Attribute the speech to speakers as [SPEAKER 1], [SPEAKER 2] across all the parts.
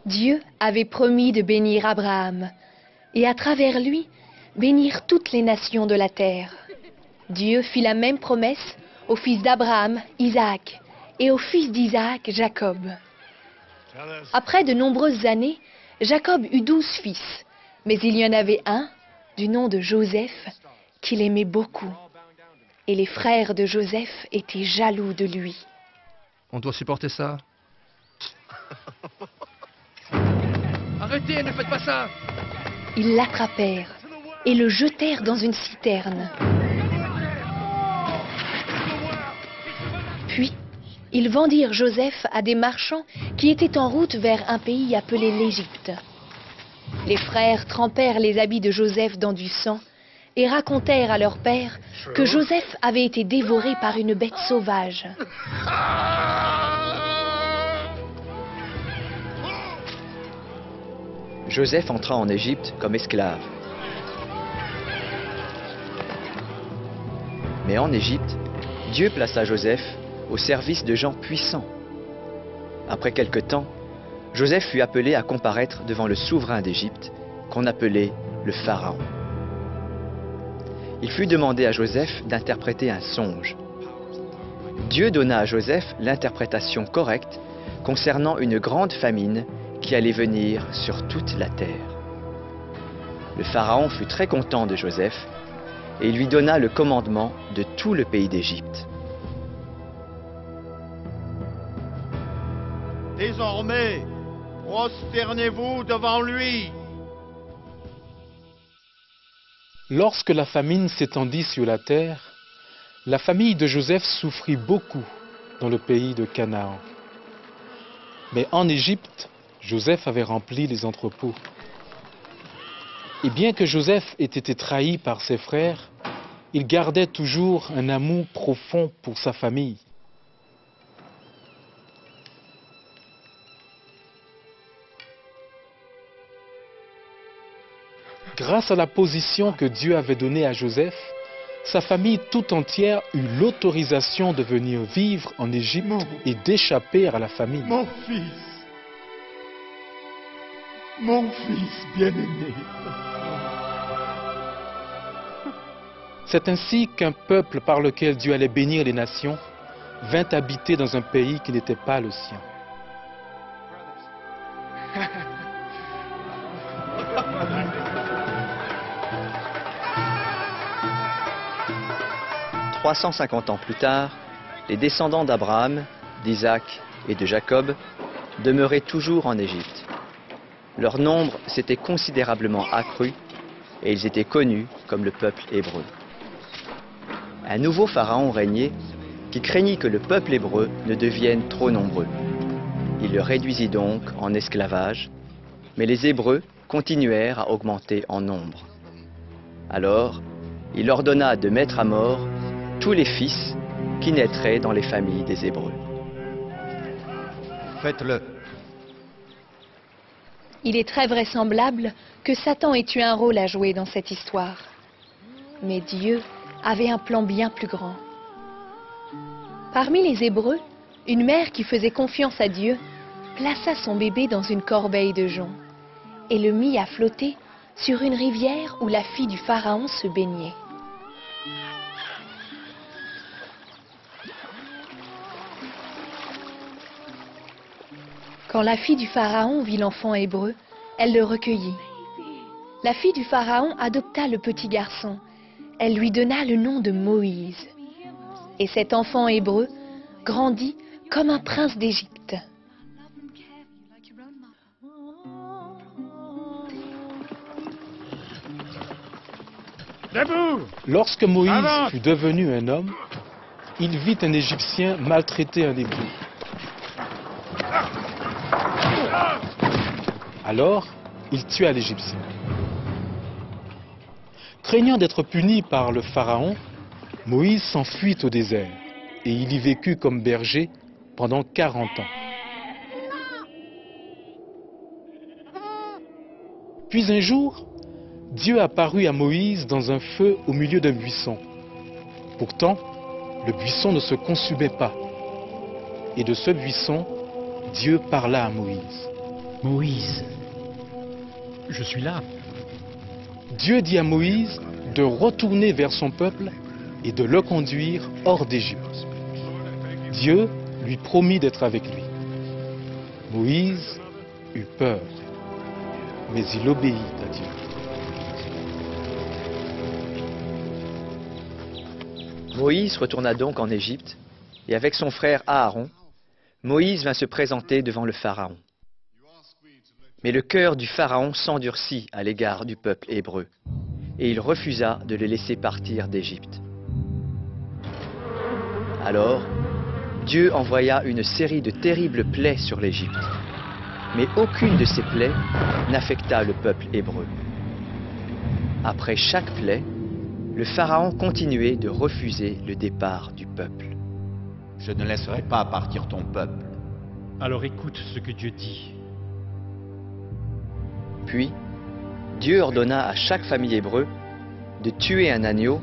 [SPEAKER 1] Dieu avait promis de bénir Abraham et à travers lui, bénir toutes les nations de la terre. Dieu fit la même promesse au fils d'Abraham, Isaac, et au fils d'Isaac, Jacob. Après de nombreuses années, Jacob eut 12 fils, mais il y en avait un, du nom de Joseph, qu'il aimait beaucoup. Et les frères de Joseph étaient jaloux de lui.
[SPEAKER 2] On doit supporter ça. Arrêtez, ne faites pas ça!
[SPEAKER 1] Ils l'attrapèrent et le jetèrent dans une citerne. Puis, ils vendirent Joseph à des marchands qui étaient en route vers un pays appelé l'Égypte. Les frères trempèrent les habits de Joseph dans du sang et racontèrent à leur père que Joseph avait été dévoré par une bête sauvage.
[SPEAKER 3] Joseph entra en Égypte comme esclave. Mais en Égypte, Dieu plaça Joseph au service de gens puissants. Après quelque temps, Joseph fut appelé à comparaître devant le souverain d'Égypte, qu'on appelait le Pharaon. Il fut demandé à Joseph d'interpréter un songe. Dieu donna à Joseph l'interprétation correcte concernant une grande famine qui allait venir sur toute la terre. Le Pharaon fut très content de Joseph et lui donna le commandement de tout le pays d'Égypte.
[SPEAKER 4] Désormais, prosternez-vous devant lui.
[SPEAKER 5] Lorsque la famine s'étendit sur la terre, la famille de Joseph souffrit beaucoup dans le pays de Canaan. Mais en Égypte, Joseph avait rempli les entrepôts. Et bien que Joseph ait été trahi par ses frères, il gardait toujours un amour profond pour sa famille. Grâce à la position que Dieu avait donnée à Joseph, sa famille tout entière eut l'autorisation de venir vivre en Égypte et d'échapper à la famine.
[SPEAKER 4] Mon fils bien-aimé.
[SPEAKER 5] C'est ainsi qu'un peuple par lequel Dieu allait bénir les nations vint habiter dans un pays qui n'était pas le sien.
[SPEAKER 3] 350 ans plus tard, les descendants d'Abraham, d'Isaac et de Jacob demeuraient toujours en Égypte. Leur nombre s'était considérablement accru et ils étaient connus comme le peuple hébreu. Un nouveau pharaon régnait qui craignit que le peuple hébreu ne devienne trop nombreux. Il le réduisit donc en esclavage, mais les Hébreux continuèrent à augmenter en nombre. Alors, il ordonna de mettre à mort tous les fils qui naîtraient dans les familles des Hébreux.
[SPEAKER 4] Faites-le.
[SPEAKER 1] Il est très vraisemblable que Satan ait eu un rôle à jouer dans cette histoire. Mais Dieu avait un plan bien plus grand. Parmi les Hébreux, une mère qui faisait confiance à Dieu plaça son bébé dans une corbeille de jonc et le mit à flotter sur une rivière où la fille du Pharaon se baignait. Quand la fille du Pharaon vit l'enfant hébreu, elle le recueillit. La fille du Pharaon adopta le petit garçon. Elle lui donna le nom de Moïse. Et cet enfant hébreu grandit comme un prince d'Égypte.
[SPEAKER 4] Debout!
[SPEAKER 5] Lorsque Moïse
[SPEAKER 4] Avance!
[SPEAKER 5] fut devenu un homme, il vit un Égyptien maltraiter un Hébreu. Alors, il tua l'Égyptien. Craignant d'être puni par le Pharaon, Moïse s'enfuit au désert et il y vécut comme berger pendant 40 ans. Puis un jour, Dieu apparut à Moïse dans un feu au milieu d'un buisson. Pourtant, le buisson ne se consumait pas. Et de ce buisson, Dieu parla à Moïse.
[SPEAKER 6] Moïse, je suis là.
[SPEAKER 5] Dieu dit à Moïse de retourner vers son peuple et de le conduire hors d'Égypte. Dieu lui promit d'être avec lui. Moïse eut peur, mais il obéit à Dieu.
[SPEAKER 3] Moïse retourna donc en Égypte, et avec son frère Aaron, Moïse vint se présenter devant le Pharaon. Mais le cœur du Pharaon s'endurcit à l'égard du peuple hébreu, et il refusa de le laisser partir d'Égypte. Alors, Dieu envoya une série de terribles plaies sur l'Égypte, mais aucune de ces plaies n'affecta le peuple hébreu. Après chaque plaie, le Pharaon continuait de refuser le départ du peuple.
[SPEAKER 4] Je ne laisserai pas partir ton peuple.
[SPEAKER 6] Alors écoute ce que Dieu dit.
[SPEAKER 3] Puis, Dieu ordonna à chaque famille hébreu de tuer un agneau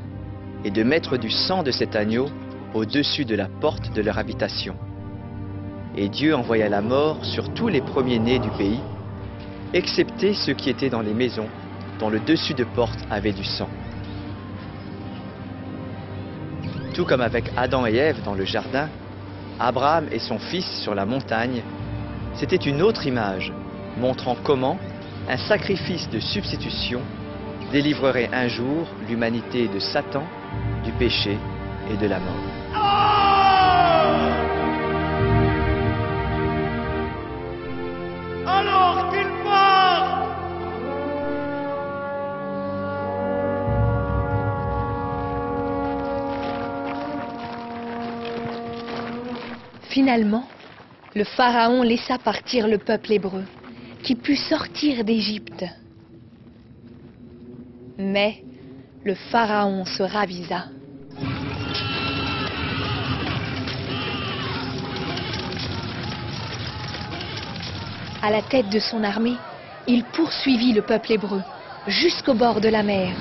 [SPEAKER 3] et de mettre du sang de cet agneau au-dessus de la porte de leur habitation. Et Dieu envoya la mort sur tous les premiers-nés du pays, excepté ceux qui étaient dans les maisons dont le dessus de porte avait du sang. Tout comme avec Adam et Ève dans le jardin, Abraham et son fils sur la montagne, c'était une autre image montrant comment un sacrifice de substitution délivrerait un jour l'humanité de Satan, du péché et de la mort.
[SPEAKER 4] Alors qu'il part!
[SPEAKER 1] Finalement, le Pharaon laissa partir le peuple hébreu, qui put sortir d'Égypte. Mais le Pharaon se ravisa. À la tête de son armée, il poursuivit le peuple hébreu jusqu'au bord de la mer.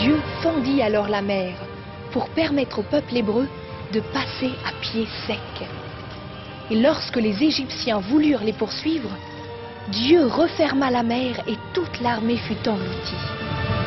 [SPEAKER 1] Dieu fendit alors la mer pour permettre au peuple hébreu de passer à pied sec. Et lorsque les Égyptiens voulurent les poursuivre, Dieu referma la mer et toute l'armée fut engloutie.